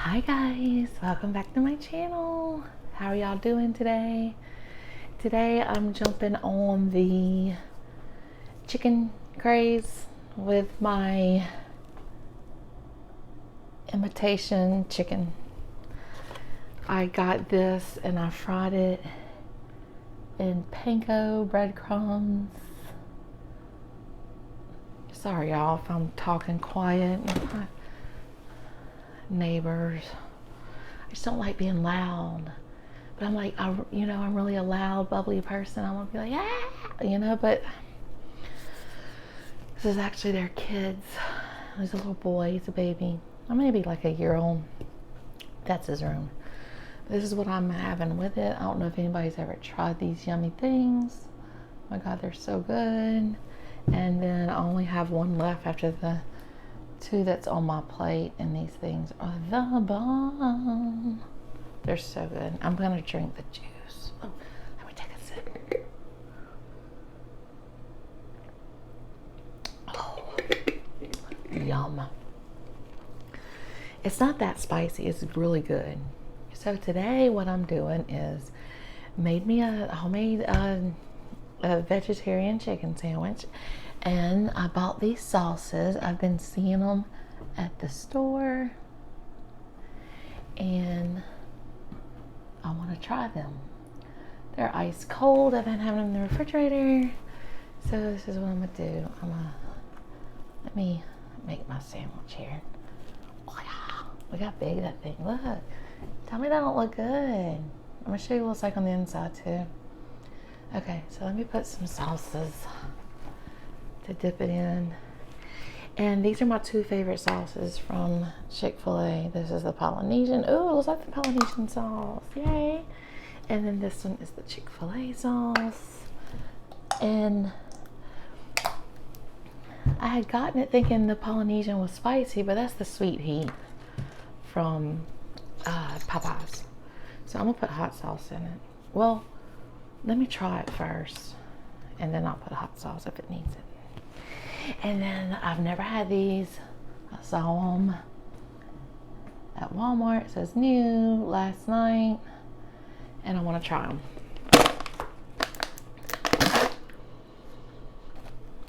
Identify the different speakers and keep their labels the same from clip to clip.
Speaker 1: Hi guys, welcome back to my channel. How are y'all doing today? Today I'm jumping on the chicken craze with my imitation chicken. I got this and I fried it in panko breadcrumbs. Sorry y'all if I'm talking quiet. Neighbors. I just don't like being loud. But I'm like, I'm really a loud, bubbly person. I want to be like, yeah, but this is actually their kids. There's a little boy, he's a baby. I'm maybe like a year old. That's his room. This is what I'm having with it. I don't know if anybody's ever tried these yummy things. Oh my God, they're so good. And then I only have one left after the two that's on my plate, and these things are the bomb. They're so good. I'm gonna drink the juice. Oh, let me take a sip. Oh, yum. It's not that spicy. It's really good. So today what I'm doing is made me a homemade a vegetarian chicken sandwich, and I bought these sauces. I've been seeing them at the store and I want to try them. They're ice cold. I've been having them in the refrigerator. So this is what I'm gonna do. Let me make my sandwich here. Oh yeah, look how big that thing. Look, tell me that don't look good. I'm gonna show you what it looks like on the inside too. Okay, so let me put some sauces to dip it in. And these are my two favorite sauces from Chick-fil-A. This is the Polynesian. Oh, it looks like the Polynesian sauce. Yay. And then this one is the Chick-fil-A sauce. And I had gotten it thinking the Polynesian was spicy, but that's the sweet heat from Popeyes. So I'm gonna put hot sauce in it. Well, let me try it first, and then I'll put hot sauce if it needs it. And then I've never had these. I saw them at Walmart. It says new last night, and I want to try them.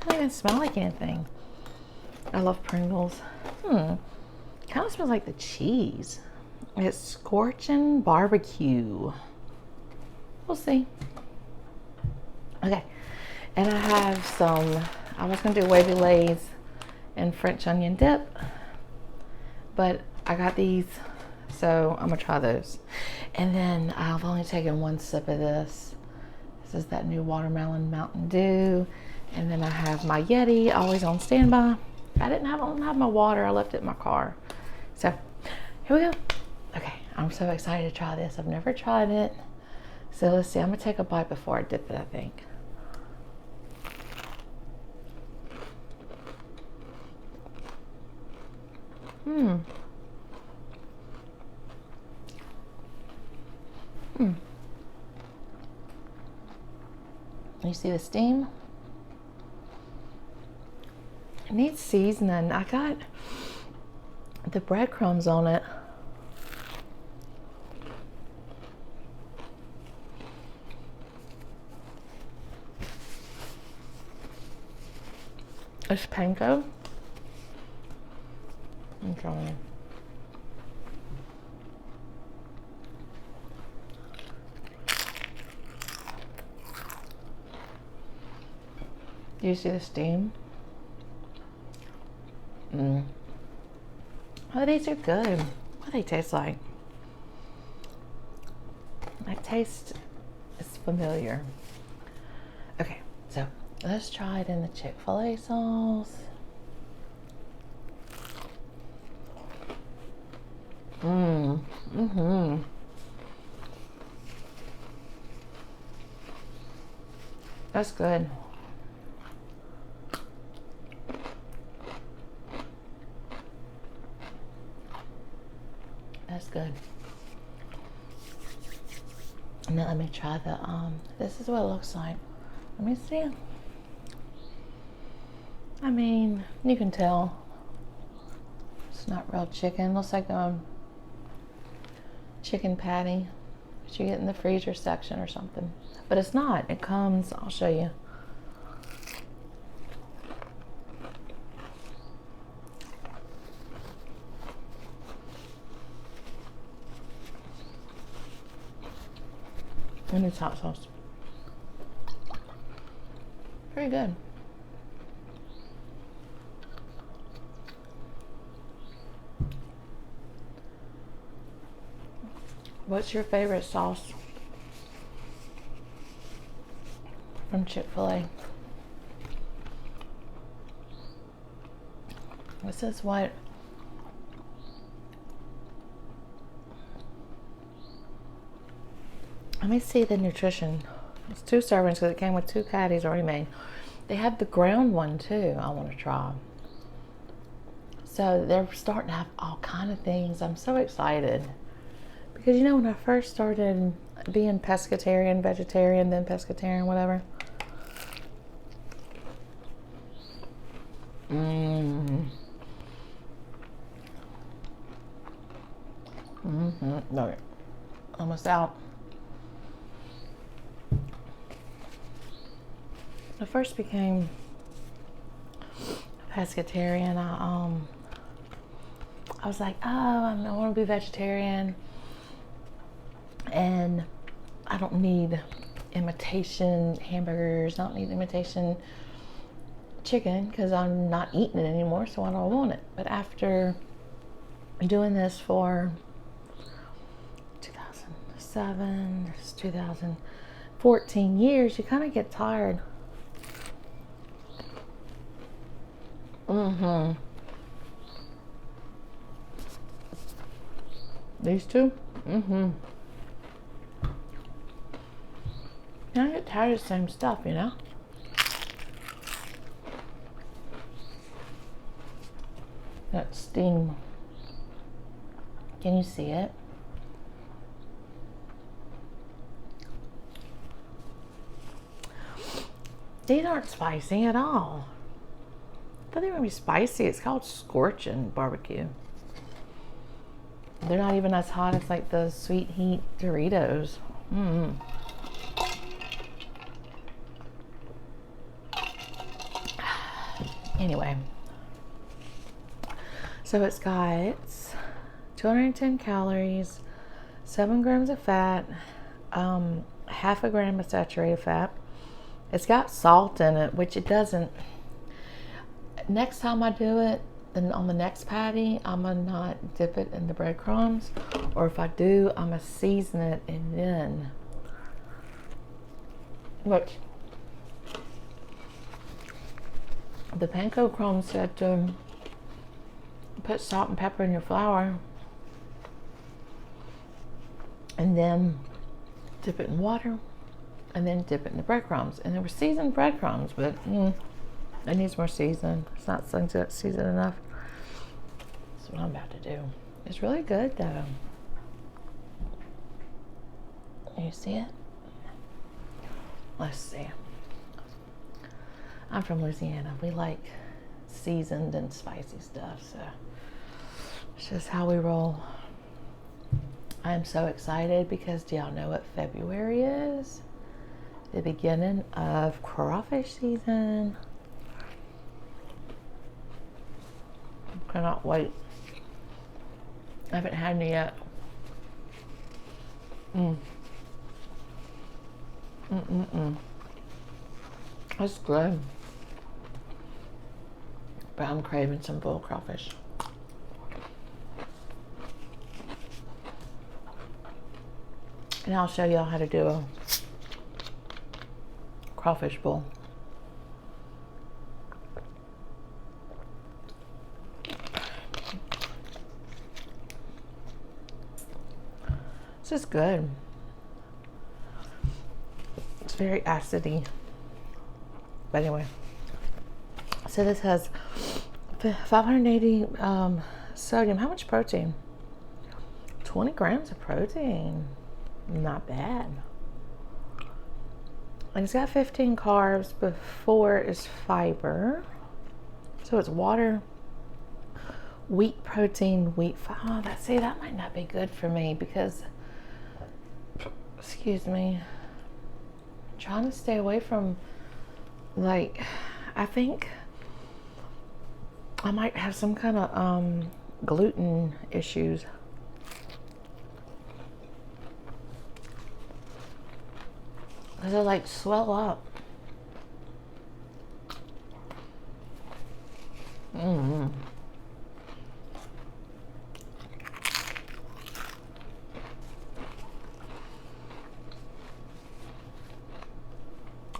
Speaker 1: They don't even smell like anything. I love Pringles. Kind of smells like the cheese. It's Scorchin barbecue. We'll see. Okay, and I have some, I was gonna do wavy lays and French onion dip, but I got these, so I'm gonna try those. And then I've only taken one sip of this. This is that new watermelon Mountain Dew. And then I have my Yeti, always on standby. I don't have my water, I left it in my car. So here we go. Okay, I'm so excited to try this. I've never tried it. So let's see, I'm gonna take a bite before I dip it, I think. You see the steam? It needs seasoning. I got the breadcrumbs on it. It's panko. I'm trying. Do you see the steam? Oh, these are good. What do they taste like? My taste is familiar. Okay, so let's try it in the Chick-fil-A sauce. That's good. That's good. And then let me try the, this is what it looks like. Let me see. I mean, you can tell it's not real chicken. Looks like chicken patty that you get in the freezer section or something. But it's not. It comes, I'll show you. And it's hot sauce. Very good. What's your favorite sauce from Chick-fil-A? This is what let me see the nutrition. It's 2 servings because it came with 2 patties already made. They have the ground one too I want to try. So they're starting to have all kind of things. I'm so excited. Because you know when I first started being pescatarian, vegetarian, then pescatarian, whatever. Okay. Almost out. When I first became pescatarian, I was like, oh, I want to be vegetarian, and I don't need imitation hamburgers, I don't need imitation chicken because I'm not eating it anymore, so I don't want it. But after doing this for 2007, 2014 years, you kind of get tired. These two? I get tired of the same stuff, you know? That steam. Can you see it? These aren't spicy at all. I thought they were going to be spicy. It's called Scorchin barbecue. They're not even as hot as like the sweet heat Doritos. Anyway, so it's got 210 calories, 7 grams of fat, half a gram of saturated fat. It's got salt in it, which it doesn't. Next time I do it, then on the next patty, I'm gonna not dip it in the breadcrumbs, or if I do, I'm gonna season it and then. Look, the panko crumb said to put salt and pepper in your flour and then dip it in water and then dip it in the breadcrumbs. And they were seasoned breadcrumbs, but it needs more seasoning. It's not seasoned enough. That's what I'm about to do. It's really good though. You see it? Let's see. I'm from Louisiana. We like seasoned and spicy stuff, so it's just how we roll. I'm so excited because do y'all know what February is? The beginning of crawfish season. Cannot wait. I haven't had any yet. That's good. But I'm craving some bull crawfish. And I'll show y'all how to do a crawfish bowl. This is good. It's very acidy. But anyway. So this has 580 sodium. How much protein? 20 grams of protein. Not bad. And it's got 15 carbs, but 4 is fiber. So it's water, wheat protein, wheat fiber. Oh, that might not be good for me because excuse me, trying to stay away from, like, I think I might have some kind of gluten issues. Because they like swell up. Mm-hmm.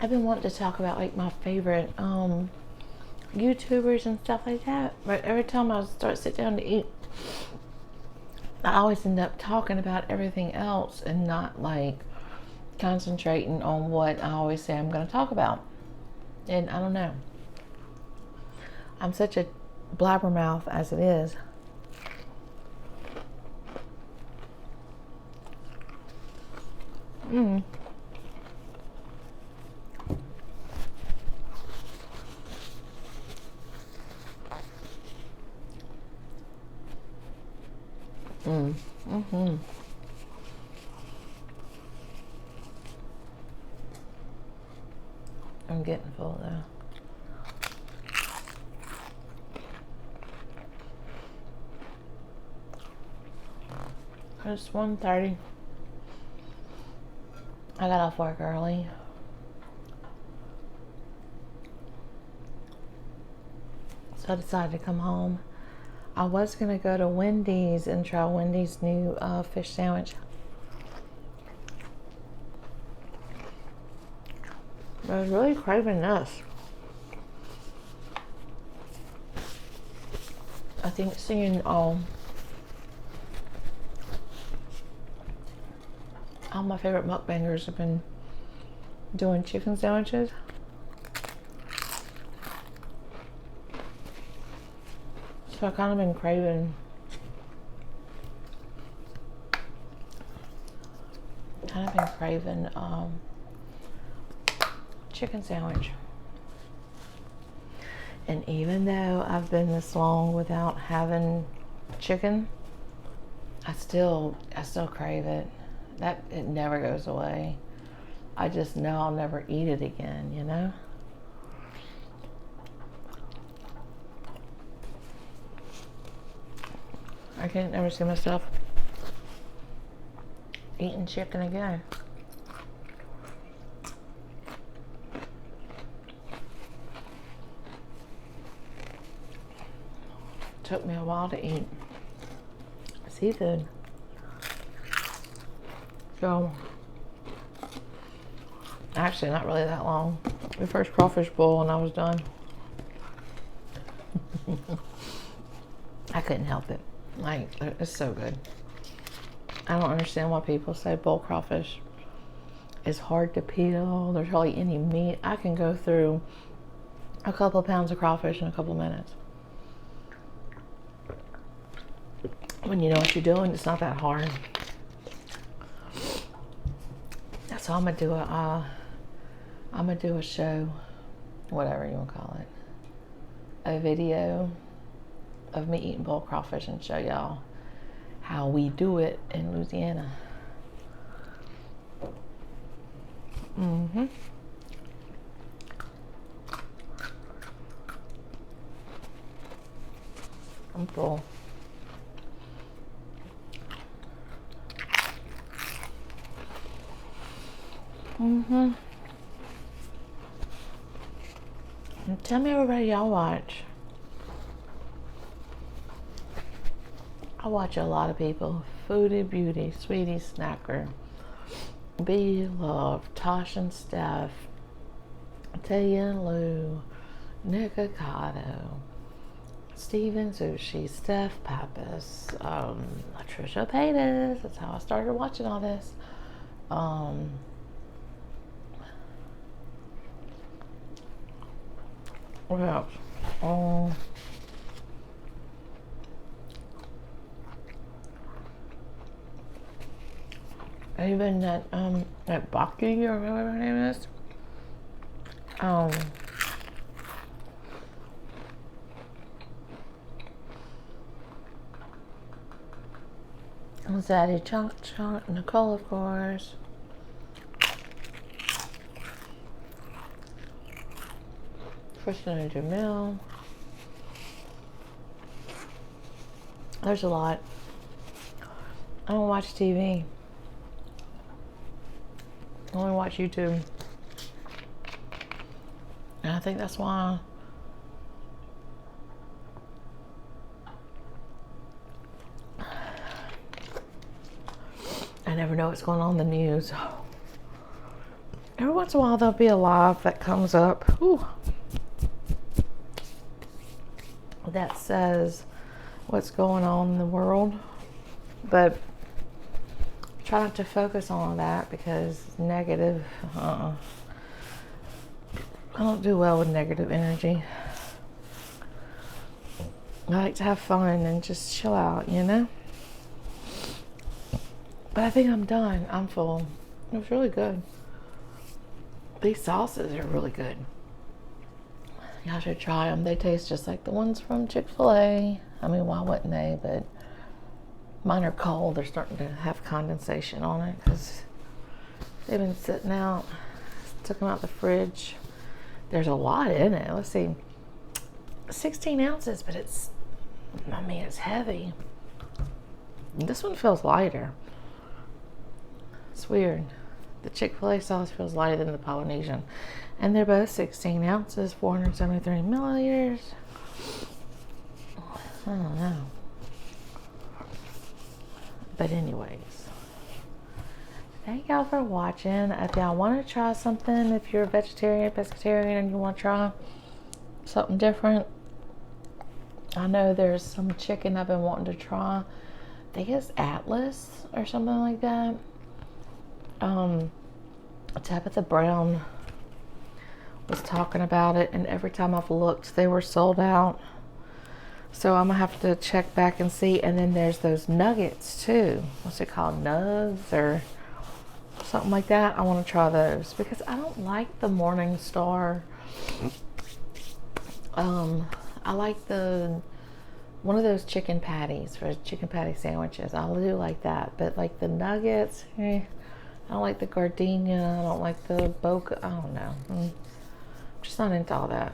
Speaker 1: I've been wanting to talk about like my favorite YouTubers and stuff like that, but every time I sit down to eat, I always end up talking about everything else and not like concentrating on what I always say I'm going to talk about. And I don't know, I'm such a blabbermouth as it is. Mm. Mm. Mm-hmm. I'm getting full though. It's 1:30. I got off work early. So I decided to come home. I was going to go to Wendy's and try Wendy's new fish sandwich. But I was really craving this. I think seeing all my favorite mukbangers have been doing chicken sandwiches. So I've kind of been craving chicken sandwich. And even though I've been this long without having chicken, I still crave it. It never goes away. I just know I'll never eat it again, you know? I can't never see myself eating chicken again. Took me a while to eat seafood. So, actually not really that long. The first crawfish bowl and I was done. I couldn't help it. Like, it's so good. I don't understand why people say bowl crawfish is hard to peel. There's hardly any meat. I can go through a couple of pounds of crawfish in a couple of minutes. When you know what you're doing, it's not that hard. So I'm gonna do a show, whatever you want to call it, a video of me eating bowl crawfish and show y'all how we do it in Louisiana. Mm-hmm. I'm full. Mm-hmm. And tell me everybody y'all watch. I watch a lot of people. Foodie Beauty, Sweetie Snacker, Be Love, Tosh and Steph, Taya and Lou, Nick Ocado, Steven Sushi, Steph Pappas, Trisha Paytas. That's how I started watching all this. What else? Even that Baki or whatever her name is. Zaddy Chunk Chunk, Nicole, of course. percentage of meal. There's a lot. I don't watch TV. I only watch YouTube. And I think that's why I never know what's going on in the news. Every once in a while there'll be a live that comes up that says what's going on in the world, but try not to focus on that because negative. I don't do well with negative energy. I like to have fun and just chill out, you know. But I think I'm done. I'm full. It was really good. These sauces are really good. Y'all should try them. They taste just like the ones from Chick-Fil-A. I mean, why wouldn't they? But mine are cold. They're starting to have condensation on it because they've been sitting out. Took them out the fridge. There's a lot in it. Let's see. 16 ounces, but it's heavy. This one feels lighter. It's weird. The Chick-fil-A sauce feels lighter than the Polynesian. And they're both 16 ounces, 473 milliliters. I don't know. But anyways, thank y'all for watching. If y'all want to try something, if you're a vegetarian, pescatarian, and you want to try something different, I know there's some chicken I've been wanting to try. I think it's Atlas or something like that. Tabitha Brown was talking about it, and every time I've looked, they were sold out. So I'm gonna have to check back and see. And then there's those nuggets too. What's it called? Nugs or something like that. I want to try those because I don't like the Morning Star. I like one of those chicken patties for chicken patty sandwiches. I do like that, but like the nuggets, I don't like the gardenia. I don't like the boca. I don't know. I'm just not into all that.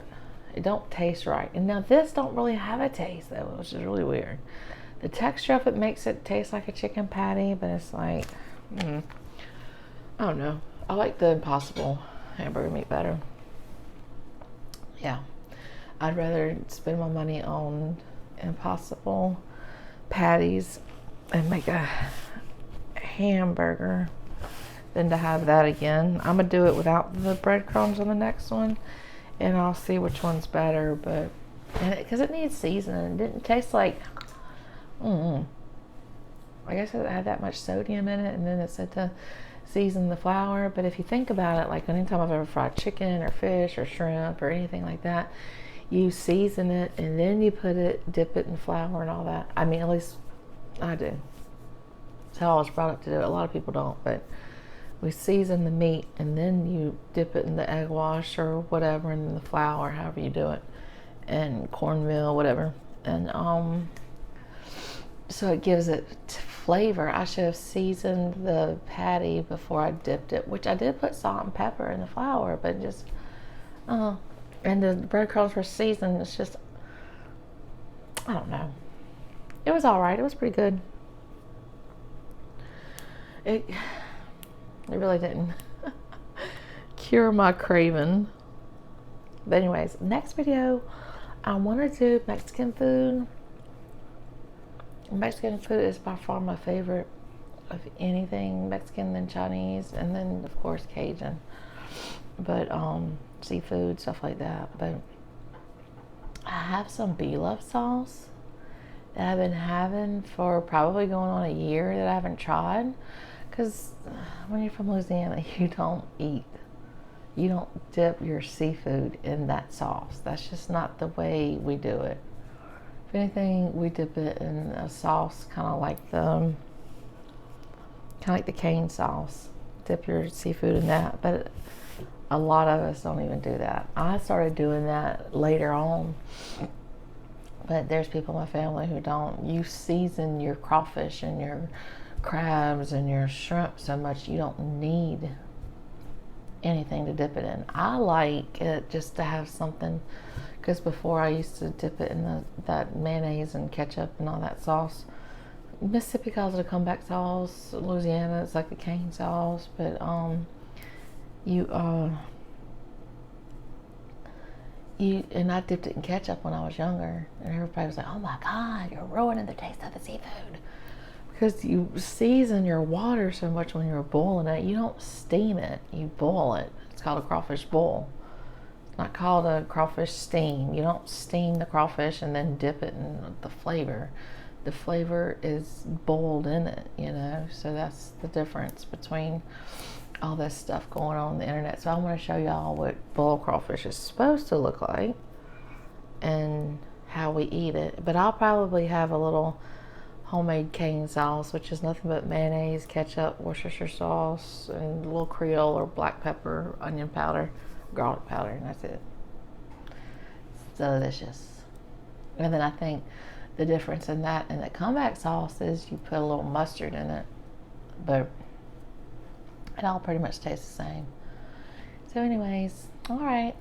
Speaker 1: It don't taste right. And now this don't really have a taste though, which is really weird. The texture of it makes it taste like a chicken patty, but it's like, I don't know. I like the Impossible hamburger meat better. Yeah. I'd rather spend my money on Impossible patties and make a hamburger than to have that again. I'm gonna do it without the breadcrumbs on the next one, and I'll see which one's better. But because it needs seasoning, it didn't taste like. I guess it had that much sodium in it, and then it said to season the flour. But if you think about it, like anytime I've ever fried chicken or fish or shrimp or anything like that, you season it and then you dip it in flour and all that. I mean, at least I do. That's how I was brought up to do it. A lot of people don't, but we season the meat and then you dip it in the egg wash or whatever, and then the flour, however you do it, and cornmeal, whatever. And so it gives it flavor. I should have seasoned the patty before I dipped it, which I did put salt and pepper in the flour, but just and the breadcrumbs were seasoned. It's just, I don't know. It was all right. It was pretty good. It really didn't cure my craving. But anyways, next video, I want to do Mexican food. Mexican food is by far my favorite of anything Mexican, then Chinese, and then of course Cajun. But seafood, stuff like that. But I have some beef sauce that I've been having for probably going on a year that I haven't tried. Because when you're from Louisiana, you don't dip your seafood in that sauce. That's just not the way we do it. If anything, we dip it in a sauce kind of like the cane sauce. Dip your seafood in that. But a lot of us don't even do that. I started doing that later on. But there's people in my family who don't. You season your crawfish and your crabs and your shrimp so much you don't need anything to dip it in. I like it just to have something, because before I used to dip it in that mayonnaise and ketchup and all that sauce. Mississippi calls it a comeback sauce. Louisiana, it's like the cane sauce. But you and I dipped it in ketchup when I was younger, and everybody was like, "Oh my God, you're ruining the taste of the seafood," because you season your water so much when you're boiling it. You don't steam it; you boil it. It's called a crawfish boil. It's not called a crawfish steam. You don't steam the crawfish and then dip it in the flavor. The flavor is boiled in it, so that's the difference between all this stuff going on the internet. So I want to show y'all what boiled crawfish is supposed to look like and how we eat it. But I'll probably have a little homemade cane sauce, which is nothing but mayonnaise, ketchup, Worcestershire sauce, and a little Creole or black pepper, onion powder, garlic powder, and that's it. It's delicious. And then I think the difference in that and the comeback sauce is you put a little mustard in it, but it all pretty much tastes the same. So anyways, all right,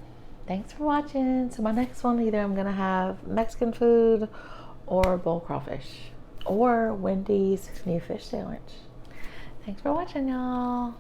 Speaker 1: thanks for watching. So my next one, either I'm gonna have Mexican food or boiled crawfish or Wendy's new fish sandwich. Thanks for watching, y'all.